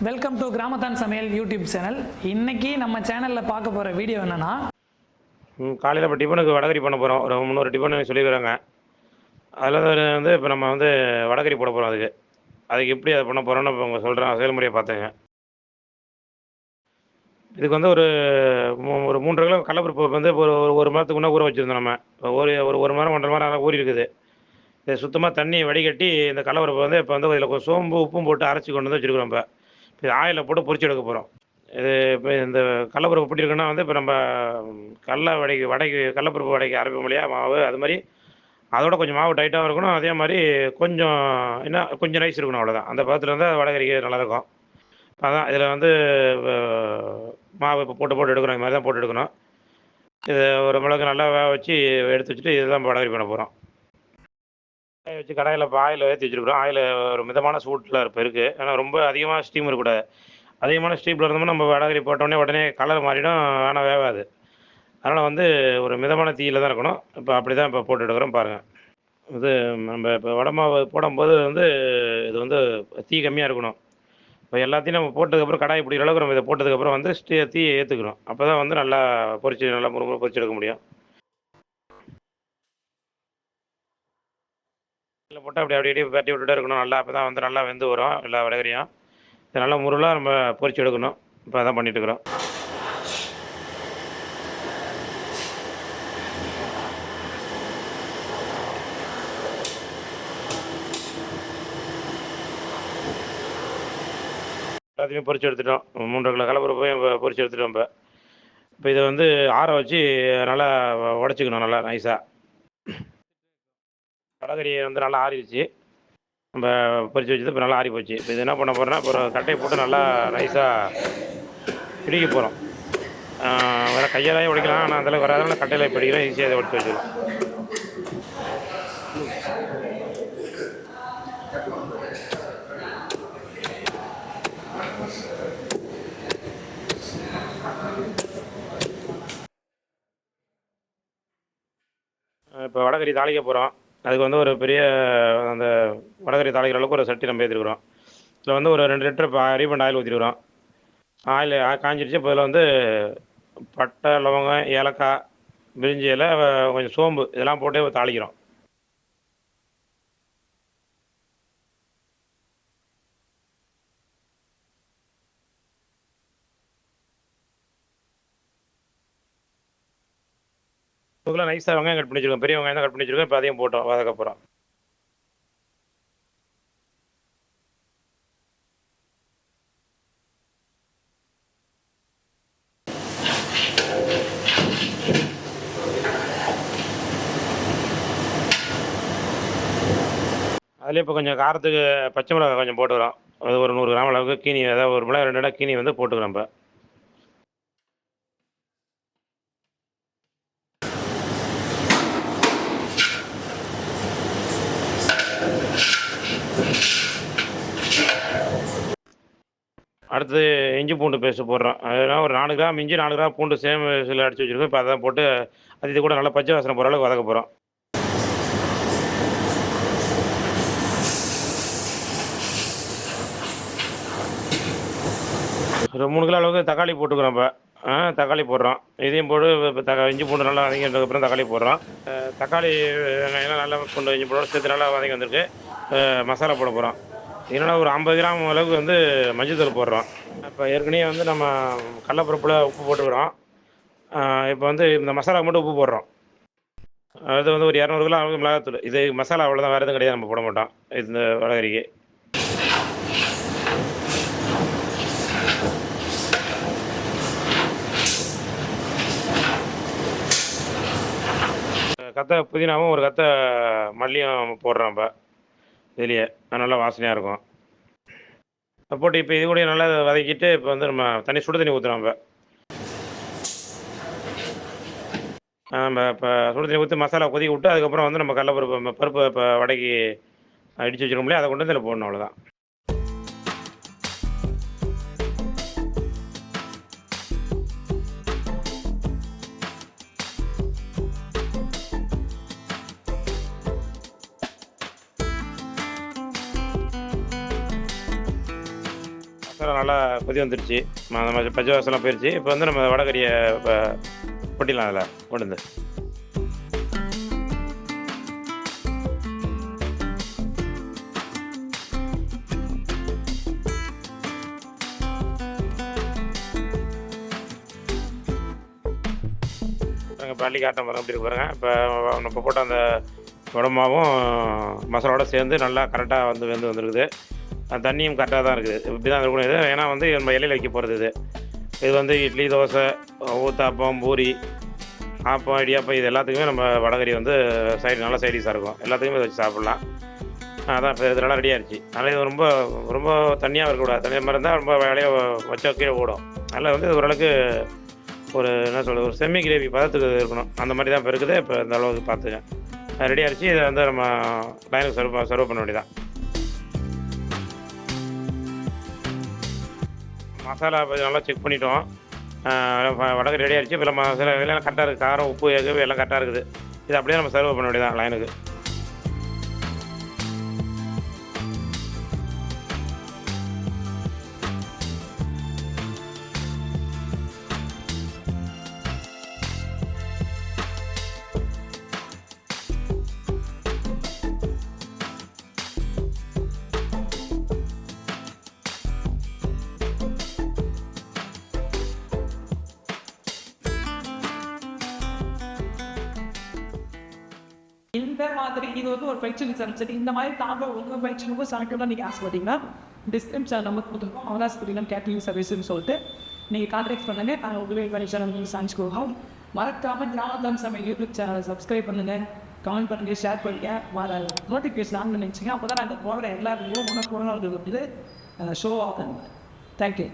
Welcome to கிராமத்தான் சமையல் YouTube channel. இன்னைக்கு நம்ம சேனலில் பார்க்க போகிற வீடியோ என்னென்னா, காலையில் இப்போ டிஃபனுக்கு வடகறி பண்ண போகிறோம். ஒரு 300 டிஃபன் சொல்லியிருக்கிறாங்க. அதில் வந்து இப்போ நம்ம வந்து வடகறி போட போகிறோம். அதுக்கு எப்படி அதை பண்ண போகிறோன்னு இப்போ உங்கள் சொல்கிறேன், செயல்முறையை பார்த்துங்க. இதுக்கு வந்து ஒரு 3 கிலோ கடலப்பருப்பு வந்து ஒரு மணி நேரத்துக்கு முன்னே ஊற வச்சுருந்தோம். நம்ம ஒரு மணி நேரம் 1.5 மணி நேரம் ஊறி இருக்குது. இதை சுத்தமாக தண்ணி வடிகட்டி இந்த கடலப்பருப்பு வந்து இப்போ வந்து இதில் கொஞ்சம் சோம்பு உப்பும் போட்டு அரைச்சி கொண்டு வந்து வச்சுருக்கிறோம். இப்போ ஆயிலில் போட்டு பொரிச்சு எடுக்க போகிறோம். இது இப்போ இந்த கடலப்பருப்பு எப்படி இருக்குன்னா வந்து இப்போ நம்ம கடலப்பருப்பு வடைக்கு அரைப்போம் இல்லையா மாவு, அது மாதிரி அதோட கொஞ்சம் மாவு டைட்டாகவும் இருக்கணும். அதே மாதிரி கொஞ்சம் கொஞ்சம் நைஸ் இருக்கணும், அவ்வளோதான். அந்த பதத்தில் இருந்தால் வடகறிக்கு நல்லாயிருக்கும். அதான் இதில் வந்து மாவு இப்போ போட்டு எடுக்கணும். இது மாதிரி தான் போட்டு எடுக்கணும். இது ஒரு மிளகு நல்லா வேக வச்சு எடுத்து வச்சுட்டு இதுதான் வடகறி பண்ண போகிறோம். வேக வச்சு கடாயில் இப்போ ஆயில் ஏற்றி வச்சுருக்குறோம். ஆயில் ஒரு மிதமான சூட்டில் இப்போ இருக்குது. ஆனால் ரொம்ப அதிகமாக ஸ்டீம் இருக்கக்கூடாது. அதிகமான ஸ்டீமில் இருந்தோம்னா நம்ம வடகறி போட்டோடனே உடனே கலர் மாறிடும், ஆனால் வேகாது. அதனால் வந்து ஒரு மிதமான தீயில் தான் இருக்கணும். இப்போ அப்படி தான் இப்போ போட்டு எடுக்கிறோம் பாருங்கள். இது நம்ம இப்போ வடை மாவு போடும்போது வந்து இது வந்து தீ கம்மியாக இருக்கணும். இப்போ எல்லாத்தையும் நம்ம போட்டதுக்கப்புறம் கடாய் பிடிக்கிற அளவுக்கு நம்ம இதை போட்டதுக்கப்புறம் வந்து தீயை ஏற்றுக்கணும். அப்போ தான் வந்து நல்லா நல்லா முறுமுறு பொரிச்சு எடுக்க முடியும். இதில் போட்டு அப்படியே பரட்டி விட்டுட்டே இருக்கணும் நல்லா. அப்போ தான் வந்து நல்லா வெந்து வரும் எல்லா வடகறியும். இது நல்லா முருளாக நம்ம பொரிச்சு எடுக்கணும். இப்போ அதான் பண்ணிட்டு இருக்கிறோம். எல்லாத்தையுமே பொரிச்சு எடுத்துட்டோம். 3 கிலோ கடலப்பருப்பையும் பொரிச்சு எடுத்துட்டோம். இப்போ இதை வந்து ஆற வச்சு நல்லா உடச்சிக்கணும் நல்லா நைஸாக. வடகறியை வந்து நல்லா ஆறிடுச்சு. நம்ம பொரிச்சு வச்சது இப்போ நல்லா ஆறி போச்சு. இப்போ இது என்ன பண்ண போகிறோன்னா, இப்போ ஒரு கட்டையை போட்டு நல்லா நைஸாக பிடிக்க போகிறோம். வேறு கையாலேயே உடைக்கலாம், ஆனால் அந்தளவுக்கு வராதனால கட்டையில் பிடிக்கலாம், ஈஸியாக இதை உடச்சி வச்சிடலாம். இப்போ வடகறி தாளிக்க போகிறோம். அதுக்கு வந்து ஒரு பெரிய அந்த வடகறி தாளிக்கிற அளவுக்கு ஒரு சட்டி நம்ம ஏற்றிருக்கிறோம். இதில் வந்து ஒரு 2 லிட்டர் ரீஃபண்ட் ஆயில் ஊற்றிருக்கிறோம். ஆயில் காஞ்சிருச்சு. இப்போ இதில் வந்து பட்டை, லவங்கம், ஏலக்காய், பிரிஞ்சி இலை, கொஞ்சம் சோம்பு இதெல்லாம் போட்டு தாளிக்கிறோம். இதுக்குள்ள நைஸாக வெங்காயம் கட் பண்ணி வச்சுருக்கோம். பெரிய வெங்காயம் தான் கட் பண்ணி வச்சுருக்கோம். இப்போ அதையும் போட்டோம் வதக்கப்புறம். அதுலேயே இப்போ கொஞ்சம் காரத்துக்கு பச்சை மிளகாய் கொஞ்சம் போட்டுக்கிறோம். அது ஒரு 100 கிராம் அளவுக்கு கீனி, அதாவது 1 மிளகாய் 2 மிளகாய் கீனி வந்து போட்டுக்கிறோம். இப்போ அடுத்தது இஞ்சி பூண்டு பேஸ்ட்டு போடுறோம். அதெல்லாம் ஒரு 4 கிராம் இஞ்சி, 4 கிராம் பூண்டு சேம் வயசில் அடித்து வச்சுருக்கோம். இப்போ அதான் போட்டு இது கூட நல்லா பச்சை வாசனை போகிற அளவுக்கு வதக்க போகிறோம். ஒரு 3 கிலோ அளவுக்கு தக்காளி போட்டுக்கிறோம். இப்போ தக்காளி போடுறோம். இதையும் போட்டு இப்போ இஞ்சி பூண்டு நல்லா வதங்கினதுக்கப்புறம் தக்காளி போடுறோம். தக்காளி வெங்காயம் நல்லா பூண்டு இஞ்சி பூண்டு சேர்த்து நல்லா வதங்கி வந்திருக்கு. மசாலா போட போகிறோம். என்னென்னா ஒரு 50 கிராம் அளவுக்கு வந்து மஞ்சள்தூள் போடுறோம். இப்போ ஏற்கனவே வந்து நம்ம கடலப்பருப்பில் உப்பு போட்டுக்கிறோம். இப்போ வந்து இந்த மசாலாவுக்கு மட்டும் உப்பு போடுறோம். அது வந்து ஒரு 200 கிலோ அளவுக்கு மிளகாத்தூள். இது மசாலா அவ்வளோதான், வேறு எதுவும் கிடையாது, நம்ம போட மாட்டோம் இந்த வடகறிக்கு. கத்தை புதினாவும் ஒரு கத்தை மல்லியும் போடுறோம். இப்போ இதுலேயே நல்லா வாசனையாக இருக்கும். போட்டு இப்போ இது கூட நல்லா வதக்கிட்டு இப்போ வந்து நம்ம சுடு தண்ணி ஊற்றுறோம். இப்போ சுடு தண்ணி ஊற்றி மசாலா கொதிக்க விட்டு அதுக்கப்புறம் வந்து நம்ம பருப்பு இப்போ வடைக்கு அடித்து வச்சுருக்கோம் இல்லையா, அதை கொண்டு வந்து இதில் போடணும், அவ்வளோதான். மசாலா நல்லா கொதி வந்துருச்சு, நம்ம பச்சை வாசலாம் போயிடுச்சு. இப்போ வந்து நம்ம வடகறியை இப்போ கொட்டிடலாம் அதில் கொண்டு வந்து. நாங்கள் பள்ளி காட்டம் பாருங்க, அப்படி இருக்கு பாருங்க. இப்போ நம்ம போட்ட அந்த உடம்பாவும் மசாலாவோட சேர்ந்து நல்லா கரெக்டாக வந்து வெந்து வந்துருக்குது. தண்ணியும் கரெக்டாக தான் இருக்குது. இப்படி தான் இருக்கணும் இது. ஏன்னா வந்து நம்ம இலையில் வைக்க போகிறது இது. இது வந்து இட்லி, தோசை, ஊத்தாப்பம், பூரி, ஆப்பம், இடியாப்பம் இது எல்லாத்துக்குமே நம்ம வடகறி வந்து நல்ல சைடிஷாக இருக்கும். எல்லாத்துக்குமே இதை வச்சு சாப்பிட்லாம். அதான் இப்போ இது நல்லா ரெடி ஆகிடுச்சு. அதனால் இது ரொம்ப ரொம்ப தண்ணியாக இருக்கக்கூடாது. தண்ணியாக மாதிரி இருந்தால் ரொம்ப வேலையை வச்சா கீழே ஓடும். அதனால் வந்து இது ஓரளவுக்கு ஒரு என்ன சொல்கிறது, ஒரு செம்மி கிரேவி பதத்துக்கு இருக்கணும். அந்த மாதிரி தான் இப்போ இருக்குது. இப்போ இந்த அளவுக்கு பார்த்துங்க ரெடி ஆகிடுச்சு. இதை வந்து நம்ம லைனுக்கு சர்வ் பண்ண வேண்டியதான். மசாலா நல்லா செக் பண்ணிட்டோம். வடகறி ரெடி ஆகிடுச்சு. இப்போ மசாலா எல்லாம் கரெக்டாக இருக்குது. காரம், உப்பு, எல்லாம் கரெக்டாக இருக்குது. இது அப்படியே நம்ம சர்வ் பண்ண வேண்டியதான் லைனுக்கு. இந்த மாதிரி இது வந்து ஒரு ஃபங்க்ஷன் சரி, இந்த மாதிரி தாங்க உங்கள் ஃபங்க்ஷனுக்கும் சமைக்கணும்னு நீங்கள் ஆசைப்பட்டீங்கன்னா டிஸ்கிரிப்ஷன் நம்ம கொடுத்துருக்கோம். அவகாசப்பட்டீங்கன்னா கேட்டரிங் சர்வீஸ்ன்னு சொல்லிட்டு நீங்கள் கான்டாக்ட் பண்ணுங்கள். நாங்கள் உங்கள் ஃபங்க்ஷன் வந்து சமைச்சுக்குவோம். மறக்காமல் கிராமத்தான் சமையல் யூடியூப் சேனலை சப்ஸ்கிரைப் பண்ணுங்கள், கமெண்ட் பண்ணுங்கள், ஷேர் பண்ணுங்கள். வர நோட்டிஃபிகேஷன் ஆன் பண்ணி வச்சுங்க. அப்போ தான் நாங்கள் போகிற எல்லா வீடியோ உனக்கு வந்து ஷோ ஆகும். தேங்க்யூ.